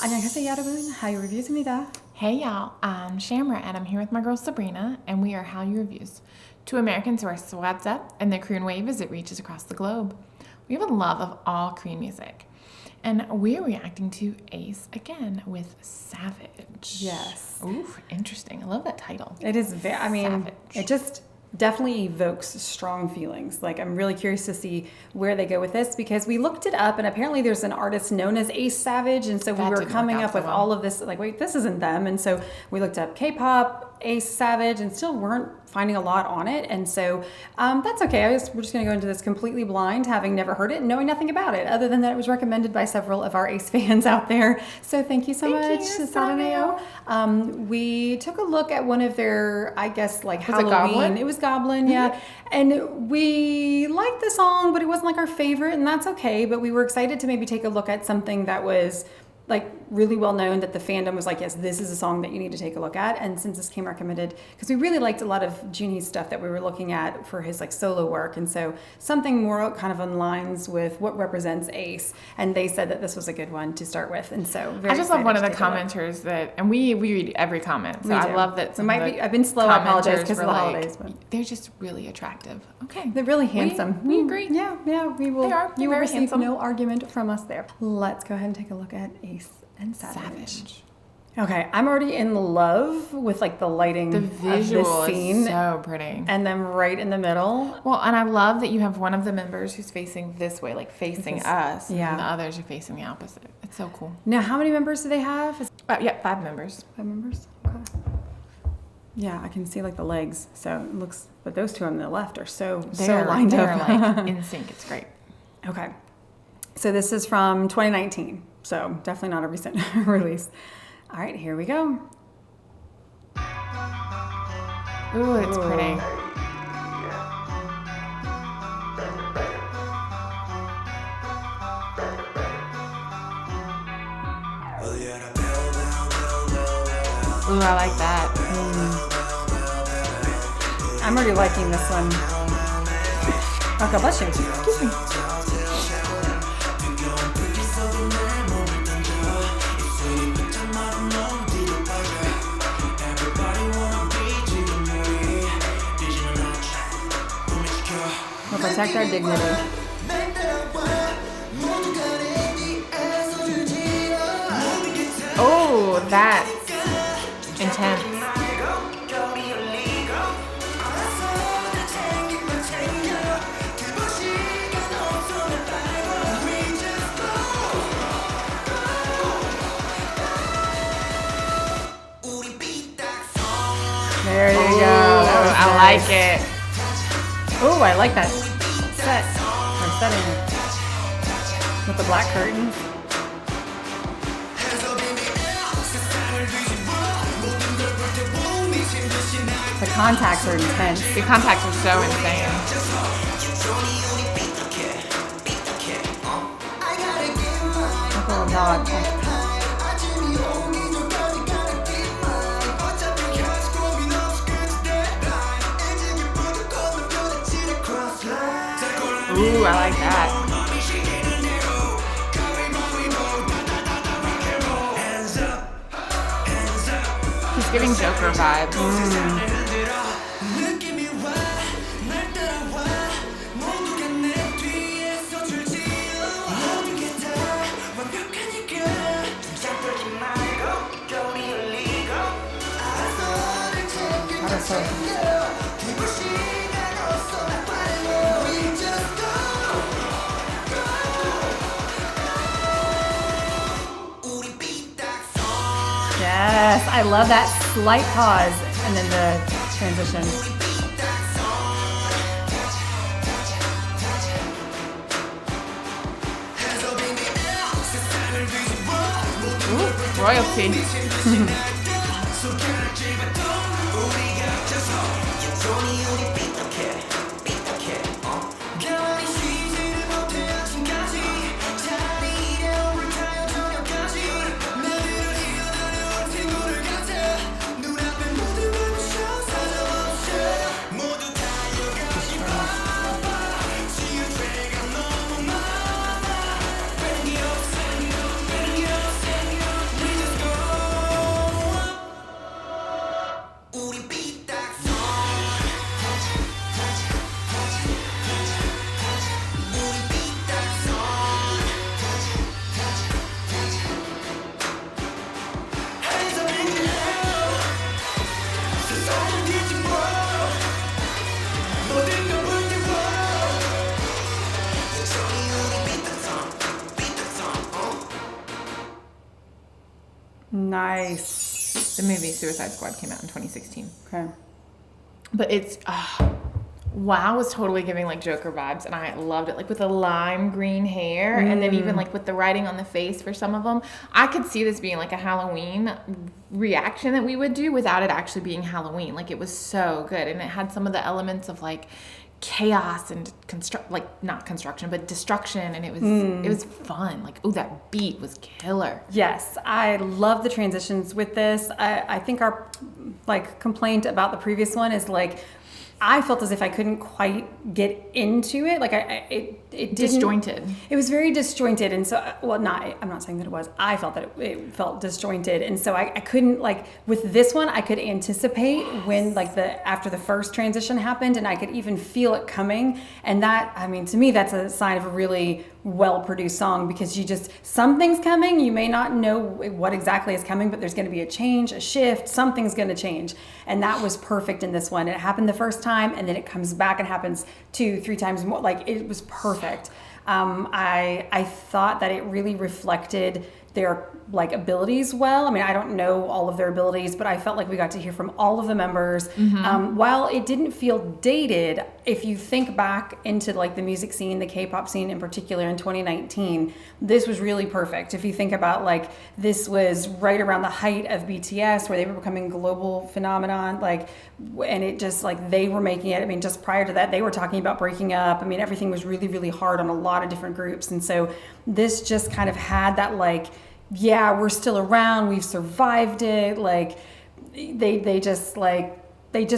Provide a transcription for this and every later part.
안녕하세요 여러분, Hallyu Reviews입니다. Hey y'all, I'm Shamra and I'm here with my girl Sabrina and we are Hallyu Reviews, two Americans who are swept up in the Korean wave as it reaches across the globe. We have a love of all Korean music and we're reacting to A.C.E again with Savage. Yes. Ooh, interesting. I love that title. It is very, Savage. It just definitely evokes strong feelings. Like, I'm really curious to see where they go with this because we looked it up and apparently there's an artist known as A.C.E Savage, and so we were coming up with all of this, like, wait, this isn't them. And so we looked up K-pop, A.C.E Savage, and still weren't finding a lot on it. And so that's okay. We're just going to go into this completely blind, having never heard it and knowing nothing about it, other than that it was recommended by several of our A.C.E fans out there. So thank you so much, Saraneo. We took a look at one of their, I guess, like Halloween. It was Goblin, yeah. And we liked the song, but it wasn't like our favorite, and that's okay. But we were excited to maybe take a look at something that was like really well known, that the fandom was like, yes, this is a song that you need to take a look at. And since this came recommended, because we really liked a lot of Junhee's stuff that we were looking at for his like solo work, and so something more kind of in lines with what represents A.C.E, and they said that this was a good one to start with. And so I just love one of the commenters that, and we read every comment, so I love that. I've been slow, I apologize because of the holidays, but they're just really attractive. Okay, they're really handsome. We agree. Yeah, we will. They are. You will receive handsome. no argument from us there. Let's go ahead and take a look at A.C.E and Savage. Okay, I'm already in love with like the lighting the visual of this scene. Is so pretty. And then right in the middle. Well, and I love that you have one of the members who's facing this way, like facing us, yeah. and the others are facing the opposite. It's so cool. Now, how many members do they have? Yeah, 5 members. 5 members? Okay. Yeah, I can see like the legs. So it looks, but those two on the left are so lined up. They're like in sync. It's great. Okay. So this is from 2019. So definitely not a recent release. All right, here we go. Ooh, it's pretty. Ooh, I like that. I'm already liking this one. Oh, God bless you. Excuse me. We'll protect our dignity. Oh, that's intense. There you go. I like it. Oh, I like that set or setting with the black curtains. The contacts are intense. The contacts are so insane. Like a little dog. Ooh, I like that. He's giving Joker vibes. That is so Yes, I love that slight pause and then the transition. Ooh, royalty. Nice. The movie Suicide Squad came out in 2016. Okay. But it's, WoW was totally giving like Joker vibes, and I loved it. Like with the lime green hair, and then even like with the writing on the face for some of them. I could see this being like a Halloween reaction that we would do without it actually being Halloween. Like it was so good, and it had some of the elements of like chaos and not construction, but destruction, and it was fun. Like, oh, that beat was killer. Yes, I love the transitions with this. I think our like complaint about the previous one is like I felt as if I couldn't quite get into it. Like it didn't, disjointed. It was very disjointed, and so I'm not saying that it was. I felt that it felt disjointed, and so I couldn't like with this one. I could anticipate when like after the first transition happened, and I could even feel it coming. And that, I mean, to me, that's a sign of a really well-produced song because something's coming. You may not know what exactly is coming, but there's going to be a change, a shift. Something's going to change, and that was perfect in this one. It happened the first time, and then it comes back and happens 2-3 times more. Like it was perfect. I thought that it really reflected their like abilities well. I mean, I don't know all of their abilities, but I felt like we got to hear from all of the members. While it didn't feel dated, if you think back into like the music scene, the K-pop scene in particular in 2019, this was really perfect. If you think about like this was right around the height of BTS where they were becoming a global phenomenon, like, and it just like they were making it. I mean, just prior to that, they were talking about breaking up. I mean, everything was really, really hard on a lot of different groups. And so this just kind of had that like, yeah, we're still around. We've survived it. Like they just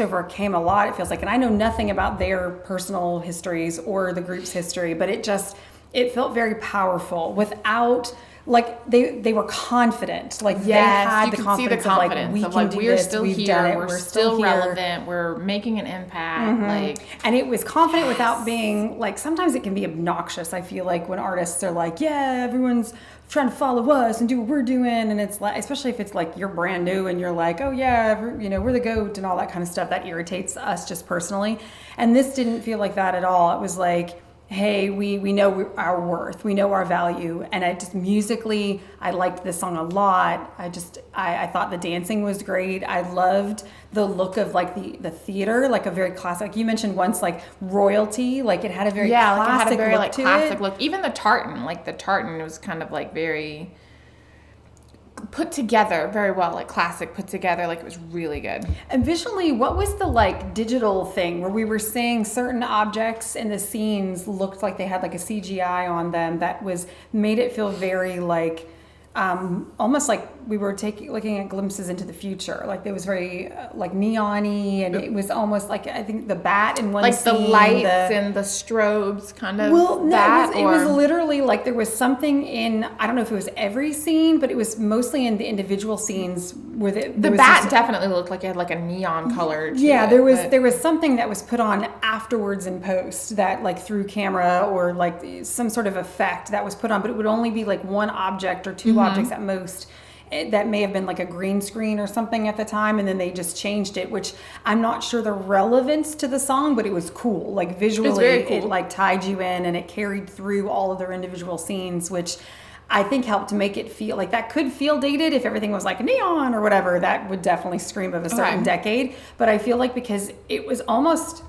overcame a lot. It feels like, and I know nothing about their personal histories or the group's history, but it felt very powerful without like they were confident. Like they had the confidence of like we can do we're this. Still we've here. done it. We're still relevant. We're making an impact. Like, and it was confident without being like. Sometimes it can be obnoxious. I feel like when artists are like, yeah, everyone's trying to follow us and do what we're doing, and it's like, especially if it's like you're brand new and you're like, oh yeah, we're the GOAT and all that kind of stuff, that irritates us just personally. And this didn't feel like that at all. It was like, hey, we know our worth, we know our value. And I just musically, I liked this song a lot. I thought the dancing was great. I loved the look of like the theater, like a very classic, like you mentioned once, like royalty, like it had a very classic look to it. Look. Even the tartan was kind of like very put together very well, like classic put together, like it was really good. And visually, what was the like digital thing where we were seeing certain objects in the scenes looked like they had like a CGI on them that made it feel very like almost like we were looking at glimpses into the future. Like it was very like neon-y, and it was almost like, I think the bat in one like scene, the lights and the strobes kind of. Well, no, it was literally like there was something in, I don't know if it was every scene, but it was mostly in the individual scenes where the bat definitely looked like it had like a neon color to it, there was something that was put on afterwards in post that like through camera or like some sort of effect that was put on, but it would only be like one object or two objects at most. That may have been like a green screen or something at the time, and then they just changed it, which I'm not sure the relevance to the song, but it was cool. Like visually, it like tied you in, and it carried through all of their individual scenes, which I think helped to make it feel like that could feel dated if everything was like neon or whatever. That would definitely scream of a certain decade. But I feel like because it was almost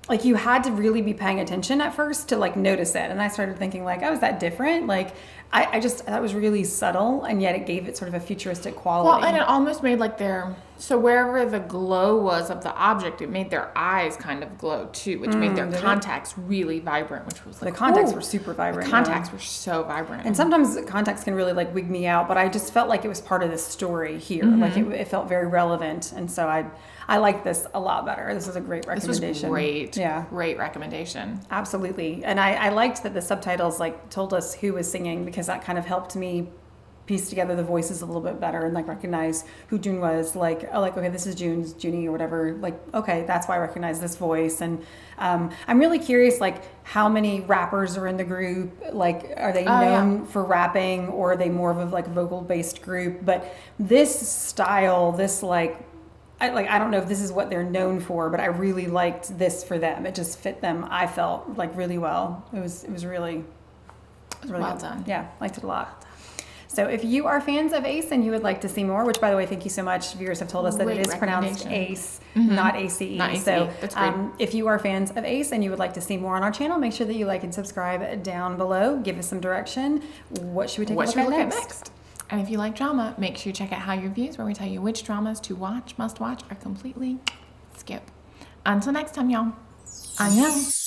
like you had to really be paying attention at first to like notice it. And I started thinking like, oh, is that different? Like that was really subtle, and yet it gave it sort of a futuristic quality. Well, and it almost made like so wherever the glow was of the object, it made their eyes kind of glow too, which made their contacts really vibrant, which was like, the contacts were super vibrant. The contacts were so vibrant. And sometimes contacts can really like wig me out, but I just felt like it was part of the story here. Like it felt very relevant. And so I like this a lot better. This was a great recommendation. This was great. Yeah. Great recommendation. Absolutely. And I liked that the subtitles like told us who was singing, because that kind of helped me piece together the voices a little bit better and like recognize who June was. Like, oh, like, okay, this is Junie or whatever. Like, okay, that's why I recognize this voice. And I'm really curious, like, how many rappers are in the group? Like, are they known for rapping, or are they more of a like vocal based group? But this style, this like, I don't know if this is what they're known for, but I really liked this for them. It just fit them, I felt, like really well. It was really well done. Yeah, liked it a lot. So if you are fans of A.C.E. and you would like to see more, which by the way, thank you so much. Viewers have told us that it is pronounced A.C.E., not A.C.E. Not A.C.E. So That's great. if you are fans of A.C.E. and you would like to see more on our channel, make sure that you like and subscribe down below. Give us some direction. What should we take a look at next? And if you like drama, make sure you check out Hallyu Reviews, where we tell you which dramas to watch, must watch, or completely skip. Until next time, y'all. Annyeong.